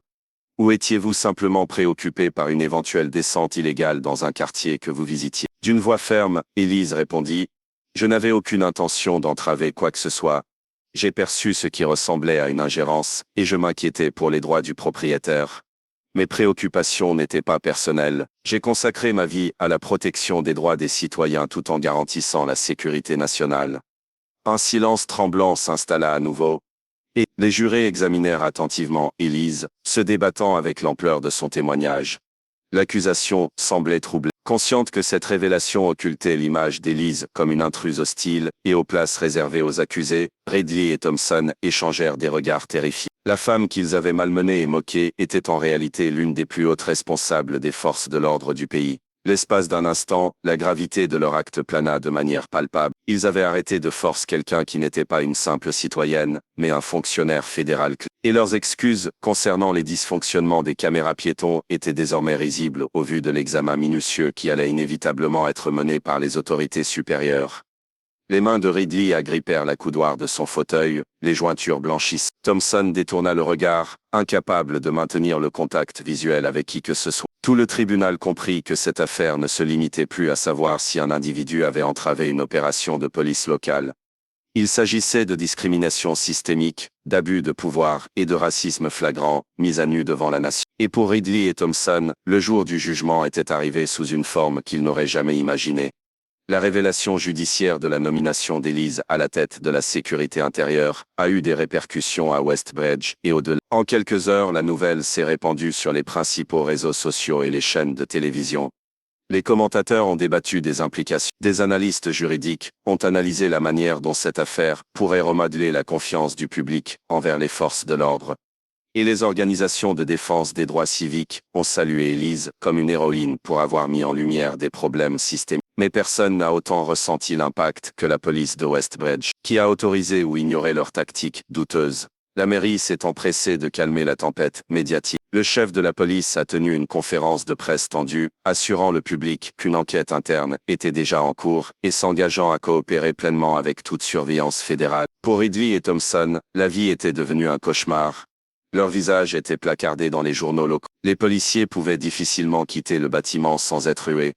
Ou étiez-vous simplement préoccupé par une éventuelle descente illégale dans un quartier que vous visitiez? D'une voix ferme, Elise répondit, « Je n'avais aucune intention d'entraver quoi que ce soit. J'ai perçu ce qui ressemblait à une ingérence, et je m'inquiétais pour les droits du propriétaire. Mes préoccupations n'étaient pas personnelles. J'ai consacré ma vie à la protection des droits des citoyens tout en garantissant la sécurité nationale. » Un silence tremblant s'installa à nouveau. Et les jurés examinèrent attentivement Elise, se débattant avec l'ampleur de son témoignage. L'accusation semblait troublée. Consciente que cette révélation occultait l'image d'Elise comme une intruse hostile et aux places réservées aux accusés, Ridley et Thompson échangèrent des regards terrifiés. La femme qu'ils avaient malmenée et moquée était en réalité l'une des plus hautes responsables des forces de l'ordre du pays. L'espace d'un instant, la gravité de leur acte plana de manière palpable. Ils avaient arrêté de force quelqu'un qui n'était pas une simple citoyenne, mais un fonctionnaire fédéral. Et leurs excuses concernant les dysfonctionnements des caméras piétons étaient désormais risibles au vu de l'examen minutieux qui allait inévitablement être mené par les autorités supérieures. Les mains de Ridley agrippèrent la coudoir de son fauteuil, les jointures blanchissent. Thompson détourna le regard, incapable de maintenir le contact visuel avec qui que ce soit. Tout le tribunal comprit que cette affaire ne se limitait plus à savoir si un individu avait entravé une opération de police locale. Il s'agissait de discrimination systémique, d'abus de pouvoir et de racisme flagrant, mis à nu devant la nation. Et pour Ridley et Thompson, le jour du jugement était arrivé sous une forme qu'ils n'auraient jamais imaginée. La révélation judiciaire de la nomination d'Elise à la tête de la sécurité intérieure a eu des répercussions à Westbridge et au-delà. En quelques heures, la nouvelle s'est répandue sur les principaux réseaux sociaux et les chaînes de télévision. Les commentateurs ont débattu des implications. Des analystes juridiques ont analysé la manière dont cette affaire pourrait remodeler la confiance du public envers les forces de l'ordre. Et les organisations de défense des droits civiques ont salué Elise comme une héroïne pour avoir mis en lumière des problèmes systémiques. Mais personne n'a autant ressenti l'impact que la police de Westbridge, qui a autorisé ou ignoré leurs tactiques douteuses. La mairie s'est empressée de calmer la tempête médiatique. Le chef de la police a tenu une conférence de presse tendue, assurant le public qu'une enquête interne était déjà en cours et s'engageant à coopérer pleinement avec toute surveillance fédérale. Pour Ridley et Thompson, la vie était devenue un cauchemar. Leurs visages étaient placardés dans les journaux locaux. Les policiers pouvaient difficilement quitter le bâtiment sans être hués.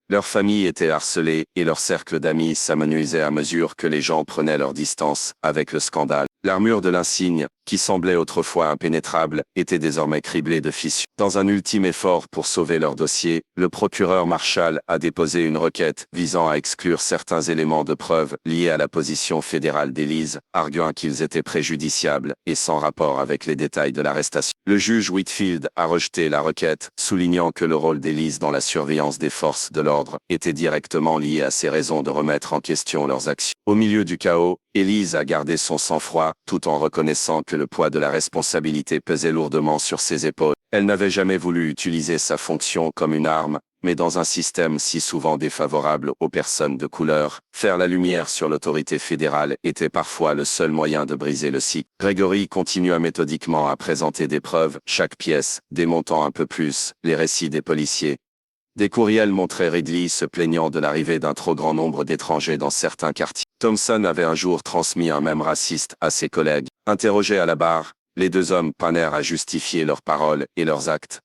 Leurs familles étaient harcelées et leur cercle d'amis s'amenuisait à mesure que les gens prenaient leur distance avec le scandale. L'armure de l'insigne, qui semblait autrefois impénétrable, était désormais criblée de fissures. Dans un ultime effort pour sauver leur dossier, le procureur Marshall a déposé une requête visant à exclure certains éléments de preuve liés à la position fédérale d'Elise, arguant qu'ils étaient préjudiciables et sans rapport avec les détails de l'arrestation. Le juge Whitfield a rejeté la requête, soulignant que le rôle d'Elise dans la surveillance des forces de l'ordre était directement lié à ses raisons de remettre en question leurs actions. Au milieu du chaos, Elise a gardé son sang-froid, tout en reconnaissant que le poids de la responsabilité pesait lourdement sur ses épaules. Elle n'avait jamais voulu utiliser sa fonction comme une arme, mais dans un système si souvent défavorable aux personnes de couleur, faire la lumière sur l'autorité fédérale était parfois le seul moyen de briser le cycle. Gregory continua méthodiquement à présenter des preuves, chaque pièce, démontant un peu plus les récits des policiers. Des courriels montraient Ridley se plaignant de l'arrivée d'un trop grand nombre d'étrangers dans certains quartiers. Thompson avait un jour transmis un mème raciste à ses collègues. Interrogés à la barre, les deux hommes peinèrent à justifier leurs paroles et leurs actes.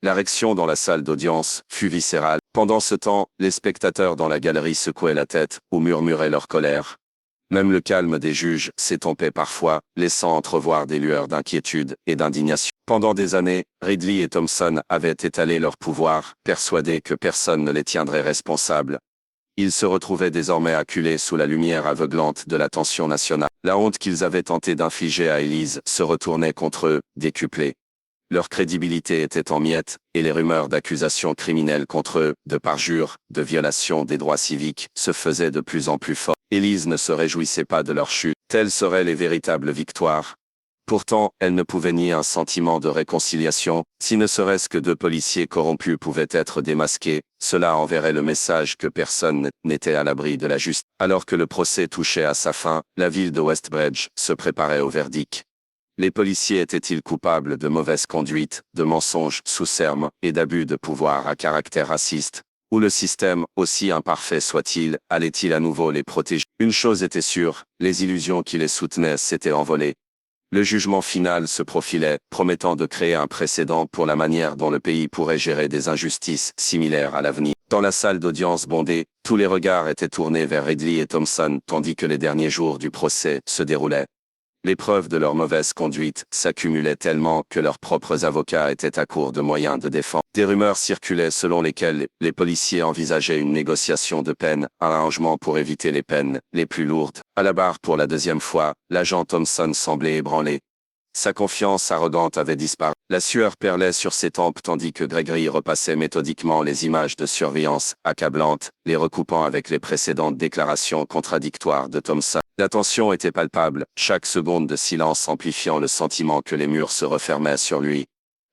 L'érection dans la salle d'audience fut viscérale. Pendant ce temps, les spectateurs dans la galerie secouaient la tête ou murmuraient leur colère. Même le calme des juges s'estompait parfois, laissant entrevoir des lueurs d'inquiétude et d'indignation. Pendant des années, Ridley et Thompson avaient étalé leur pouvoir, persuadés que personne ne les tiendrait responsables. Ils se retrouvaient désormais acculés sous la lumière aveuglante de l'attention nationale. La honte qu'ils avaient tenté d'infliger à Elise se retournait contre eux, décuplée. Leur crédibilité était en miettes, et les rumeurs d'accusations criminelles contre eux, de parjure, de violation des droits civiques, se faisaient de plus en plus fortes. Elise ne se réjouissait pas de leur chute. Telles seraient les véritables victoires. Pourtant, elle ne pouvait nier un sentiment de réconciliation. Si ne serait-ce que deux policiers corrompus pouvaient être démasqués, cela enverrait le message que personne n'était à l'abri de la justice. Alors que le procès touchait à sa fin, la ville de Westbridge se préparait au verdict. Les policiers étaient-ils coupables de mauvaise conduite, de mensonges sous serme et d'abus de pouvoir à caractère raciste? Ou le système, aussi imparfait soit-il, allait-il à nouveau les protéger? Une chose était sûre, les illusions qui les soutenaient s'étaient envolées. Le jugement final se profilait, promettant de créer un précédent pour la manière dont le pays pourrait gérer des injustices similaires à l'avenir. Dans la salle d'audience bondée, tous les regards étaient tournés vers Ridley et Thompson tandis que les derniers jours du procès se déroulaient. Les preuves de leur mauvaise conduite s'accumulaient tellement que leurs propres avocats étaient à court de moyens de défense. Des rumeurs circulaient selon lesquelles les policiers envisageaient une négociation de peine, un arrangement pour éviter les peines les plus lourdes. À la barre pour la deuxième fois, l'agent Thompson semblait ébranlé. Sa confiance arrogante avait disparu. La sueur perlait sur ses tempes tandis que Gregory repassait méthodiquement les images de surveillance accablantes, les recoupant avec les précédentes déclarations contradictoires de Thompson. La tension était palpable, chaque seconde de silence amplifiant le sentiment que les murs se refermaient sur lui.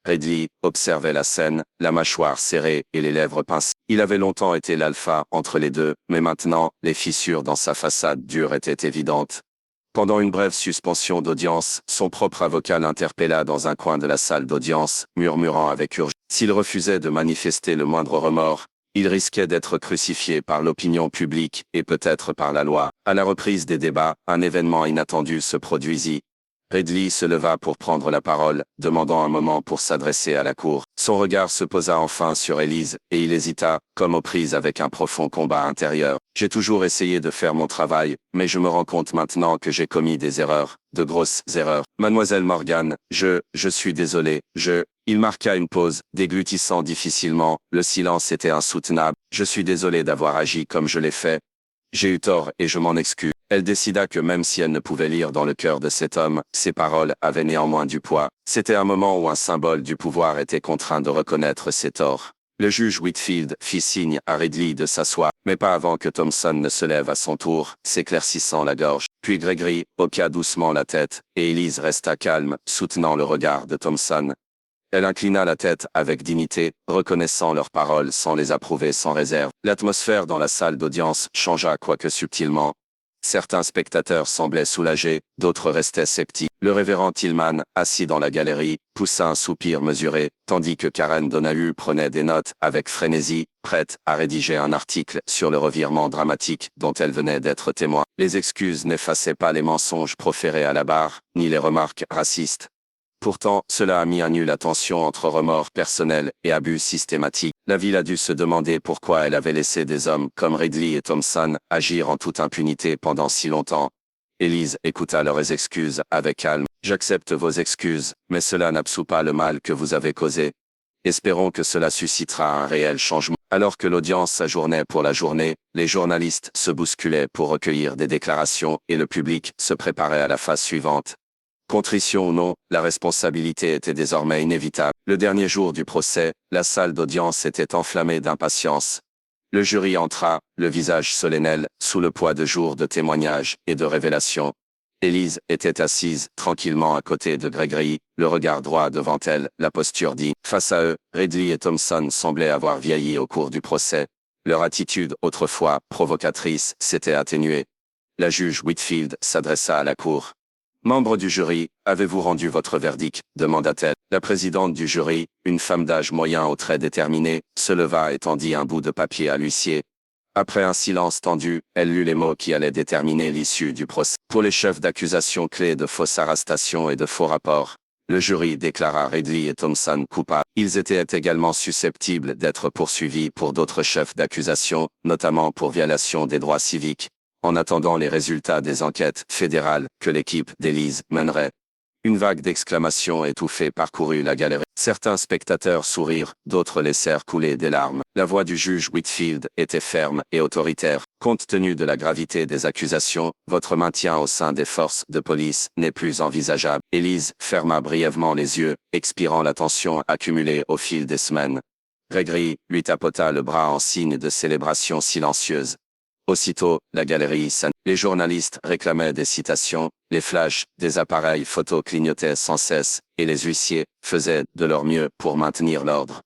Ridley observait la scène, la mâchoire serrée et les lèvres pincées. Il avait longtemps été l'alpha entre les deux, mais maintenant, les fissures dans sa façade dure étaient évidentes. Pendant une brève suspension d'audience, son propre avocat l'interpella dans un coin de la salle d'audience, murmurant avec urgence. S'il refusait de manifester le moindre remords, il risquait d'être crucifié par l'opinion publique et peut-être par la loi. À la reprise des débats, un événement inattendu se produisit. Ridley se leva pour prendre la parole, demandant un moment pour s'adresser à la cour. Son regard se posa enfin sur Elise, et il hésita, comme aux prises avec un profond combat intérieur. J'ai toujours essayé de faire mon travail, mais je me rends compte maintenant que j'ai commis des erreurs, de grosses erreurs. Mademoiselle Morgan, je suis désolé, Il marqua une pause, déglutissant difficilement, le silence était insoutenable. Je suis désolé d'avoir agi comme je l'ai fait. J'ai eu tort et je m'en excuse. Elle décida que même si elle ne pouvait lire dans le cœur de cet homme, ses paroles avaient néanmoins du poids. C'était un moment où un symbole du pouvoir était contraint de reconnaître ses torts. Le juge Whitfield fit signe à Ridley de s'asseoir, mais pas avant que Thompson ne se lève à son tour, s'éclaircissant la gorge. Puis Gregory hoqua doucement la tête, et Elise resta calme, soutenant le regard de Thompson. Elle inclina la tête avec dignité, reconnaissant leurs paroles sans les approuver sans réserve. L'atmosphère dans la salle d'audience changea quoique subtilement. Certains spectateurs semblaient soulagés, d'autres restaient sceptiques. Le révérend Tillman, assis dans la galerie, poussa un soupir mesuré, tandis que Karen Donahue prenait des notes avec frénésie, prête à rédiger un article sur le revirement dramatique dont elle venait d'être témoin. Les excuses n'effaçaient pas les mensonges proférés à la barre, ni les remarques racistes. Pourtant, cela a mis à nu la tension entre remords personnels et abus systématiques. La ville a dû se demander pourquoi elle avait laissé des hommes comme Ridley et Thompson agir en toute impunité pendant si longtemps. Elise écouta leurs excuses avec calme. « J'accepte vos excuses, mais cela n'absout pas le mal que vous avez causé. Espérons que cela suscitera un réel changement. » Alors que l'audience s'ajournait pour la journée, les journalistes se bousculaient pour recueillir des déclarations et le public se préparait à la phase suivante. Contrition ou non, la responsabilité était désormais inévitable. Le dernier jour du procès, la salle d'audience était enflammée d'impatience. Le jury entra, le visage solennel, sous le poids de jours de témoignages et de révélations. Elise était assise, tranquillement à côté de Gregory, le regard droit devant elle, la posture digne. Face à eux, Ridley et Thompson semblaient avoir vieilli au cours du procès. Leur attitude, autrefois provocatrice, s'était atténuée. La juge Whitfield s'adressa à la cour. Membre du jury, avez-vous rendu votre verdict, demanda-t-elle. La présidente du jury, une femme d'âge moyen aux traits déterminés, se leva et tendit un bout de papier à l'huissier. Après un silence tendu, elle lut les mots qui allaient déterminer l'issue du procès. Pour les chefs d'accusation clés de fausses arrestations et de faux rapports, le jury déclara Ridley et Thompson coupables. Ils étaient également susceptibles d'être poursuivis pour d'autres chefs d'accusation, notamment pour violation des droits civiques, en attendant les résultats des enquêtes fédérales que l'équipe d'Elise mènerait. Une vague d'exclamations étouffées parcourut la galerie. Certains spectateurs sourirent, d'autres laissèrent couler des larmes. La voix du juge Whitfield était ferme et autoritaire. Compte tenu de la gravité des accusations, votre maintien au sein des forces de police n'est plus envisageable. Elise ferma brièvement les yeux, expirant la tension accumulée au fil des semaines. Gregory lui tapota le bras en signe de célébration silencieuse. Aussitôt, la galerie s'anima. Les journalistes réclamaient des citations, les flashs des appareils photo clignotaient sans cesse, et les huissiers faisaient de leur mieux pour maintenir l'ordre.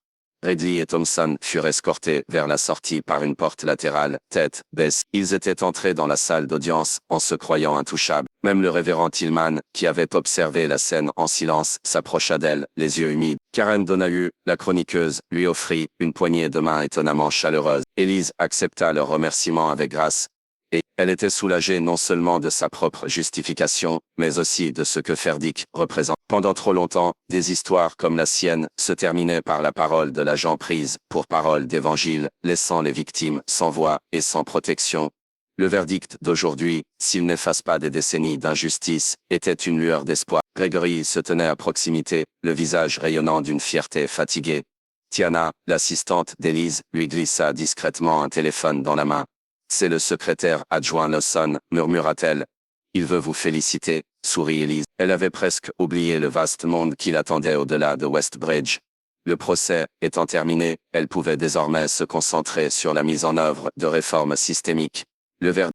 Ridley et Thompson furent escortés vers la sortie par une porte latérale, tête baisse. Ils étaient entrés dans la salle d'audience en se croyant intouchables. Même le révérend Tillman, qui avait observé la scène en silence, s'approcha d'elle, les yeux humides. Karen Donahue, la chroniqueuse, lui offrit une poignée de main étonnamment chaleureuse. Elise accepta leurs remerciements avec grâce. Et elle était soulagée non seulement de sa propre justification, mais aussi de ce que Ferdick représente. Pendant trop longtemps, des histoires comme la sienne se terminaient par la parole de l'agent prise pour parole d'évangile, laissant les victimes sans voix et sans protection. Le verdict d'aujourd'hui, s'il n'efface pas des décennies d'injustice, était une lueur d'espoir. Gregory se tenait à proximité, le visage rayonnant d'une fierté fatiguée. Tiana, l'assistante d'Elise, lui glissa discrètement un téléphone dans la main. « C'est le secrétaire adjoint Lawson, murmura-t-elle. Il veut vous féliciter, sourit Elise. Elle avait presque oublié le vaste monde qui l'attendait au-delà de Westbridge. Le procès étant terminé, elle pouvait désormais se concentrer sur la mise en œuvre de réformes systémiques.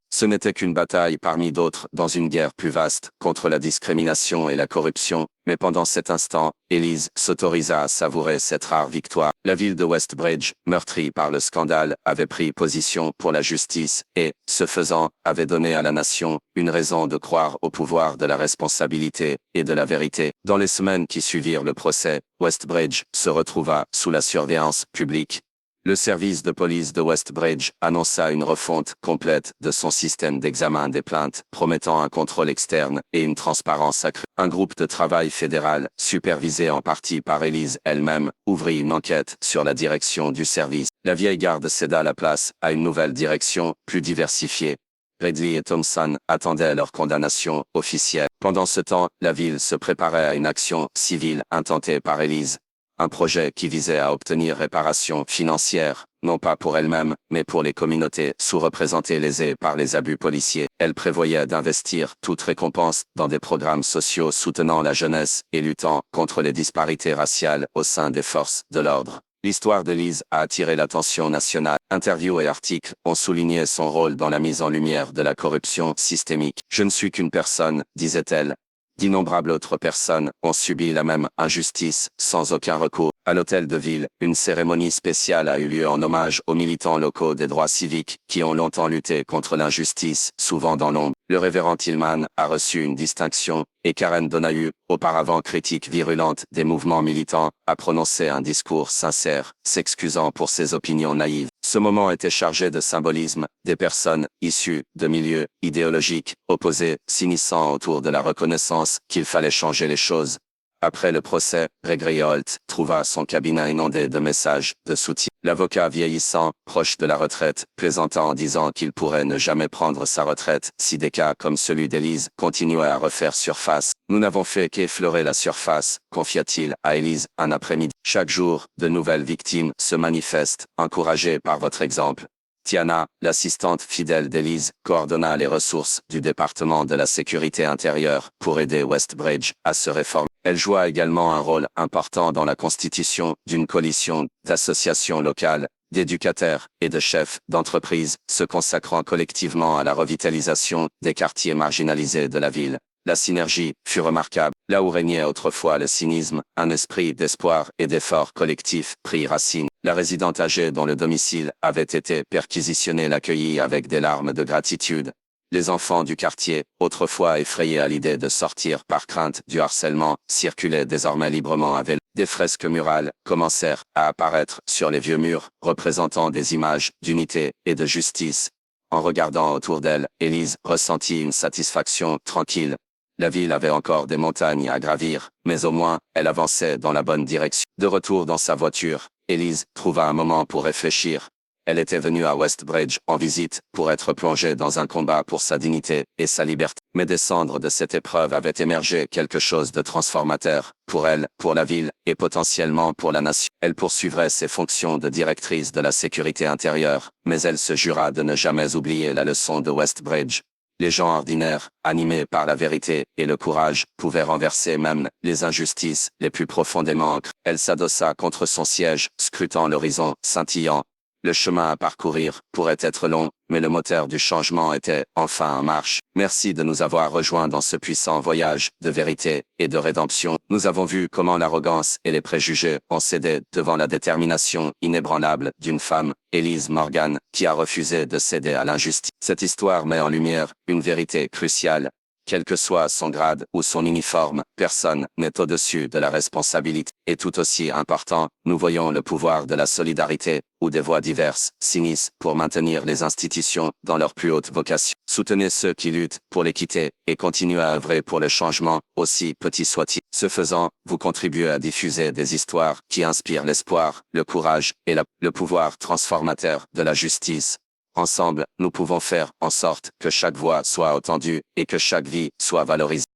Ce n'était qu'une bataille parmi d'autres dans une guerre plus vaste contre la discrimination et la corruption, mais pendant cet instant, Elise s'autorisa à savourer cette rare victoire. La ville de Westbridge, meurtrie par le scandale, avait pris position pour la justice et, ce faisant, avait donné à la nation une raison de croire au pouvoir de la responsabilité et de la vérité. Dans les semaines qui suivirent le procès, Westbridge se retrouva sous la surveillance publique. Le service de police de Westbridge annonça une refonte complète de son système d'examen des plaintes, promettant un contrôle externe et une transparence accrue. Un groupe de travail fédéral, supervisé en partie par Elise elle-même, ouvrit une enquête sur la direction du service. La vieille garde céda la place à une nouvelle direction, plus diversifiée. Ridley et Thompson attendaient leur condamnation officielle. Pendant ce temps, la ville se préparait à une action civile intentée par Elise. Un projet qui visait à obtenir réparation financière, non pas pour elle-même, mais pour les communautés sous-représentées lésées par les abus policiers. Elle prévoyait d'investir toute récompense dans des programmes sociaux soutenant la jeunesse et luttant contre les disparités raciales au sein des forces de l'ordre. L'histoire d'Elise a attiré l'attention nationale. Interviews et articles ont souligné son rôle dans la mise en lumière de la corruption systémique. « Je ne suis qu'une personne », disait-elle. D'innombrables autres personnes ont subi la même injustice, sans aucun recours. À l'hôtel de ville, une cérémonie spéciale a eu lieu en hommage aux militants locaux des droits civiques qui ont longtemps lutté contre l'injustice, souvent dans l'ombre. Le révérend Tillman a reçu une distinction, et Karen Donahue, auparavant critique virulente des mouvements militants, a prononcé un discours sincère, s'excusant pour ses opinions naïves. Ce moment était chargé de symbolisme, des personnes, issues de milieux idéologiques, opposés, s'unissant autour de la reconnaissance qu'il fallait changer les choses. Après le procès, Gregory Holt trouva son cabinet inondé de messages de soutien. L'avocat vieillissant, proche de la retraite, plaisanta en disant qu'il pourrait ne jamais prendre sa retraite si des cas comme celui d'Elise continuaient à refaire surface. « Nous n'avons fait qu'effleurer la surface », confia-t-il à Elise un après-midi. « Chaque jour, de nouvelles victimes se manifestent, encouragées par votre exemple. » Tiana, l'assistante fidèle d'Elise, coordonna les ressources du département de la sécurité intérieure pour aider Westbridge à se réformer. Elle joua également un rôle important dans la constitution d'une coalition d'associations locales, d'éducateurs et de chefs d'entreprise, se consacrant collectivement à la revitalisation des quartiers marginalisés de la ville. La synergie fut remarquable. Là où régnait autrefois le cynisme, un esprit d'espoir et d'effort collectif prit racine. La résidente âgée dont le domicile avait été perquisitionné l'accueillit avec des larmes de gratitude. Les enfants du quartier, autrefois effrayés à l'idée de sortir par crainte du harcèlement, circulaient désormais librement à vélo. Des fresques murales commencèrent à apparaître sur les vieux murs, représentant des images d'unité et de justice. En regardant autour d'elle, Elise ressentit une satisfaction tranquille. La ville avait encore des montagnes à gravir, mais au moins, elle avançait dans la bonne direction. De retour dans sa voiture, Elise trouva un moment pour réfléchir. Elle était venue à Westbridge en visite pour être plongée dans un combat pour sa dignité et sa liberté. Mais des cendres de cette épreuve avait émergé quelque chose de transformateur, pour elle, pour la ville, et potentiellement pour la nation. Elle poursuivrait ses fonctions de directrice de la sécurité intérieure, mais elle se jura de ne jamais oublier la leçon de Westbridge. Les gens ordinaires, animés par la vérité et le courage, pouvaient renverser même les injustices les plus profondément ancrées. Elle s'adossa contre son siège, scrutant l'horizon scintillant. Le chemin à parcourir pourrait être long, mais le moteur du changement était enfin en marche. Merci de nous avoir rejoints dans ce puissant voyage de vérité et de rédemption. Nous avons vu comment l'arrogance et les préjugés ont cédé devant la détermination inébranlable d'une femme, Elise Morgan, qui a refusé de céder à l'injustice. Cette histoire met en lumière une vérité cruciale. Quel que soit son grade ou son uniforme, personne n'est au-dessus de la responsabilité. Et tout aussi important, nous voyons le pouvoir de la solidarité, où des voix diverses s'unissent pour maintenir les institutions dans leur plus haute vocation. Soutenez ceux qui luttent pour l'équité et continuez à œuvrer pour le changement, aussi petit soit-il. Ce faisant, vous contribuez à diffuser des histoires qui inspirent l'espoir, le courage et le pouvoir transformateur de la justice. Ensemble, nous pouvons faire en sorte que chaque voix soit entendue et que chaque vie soit valorisée.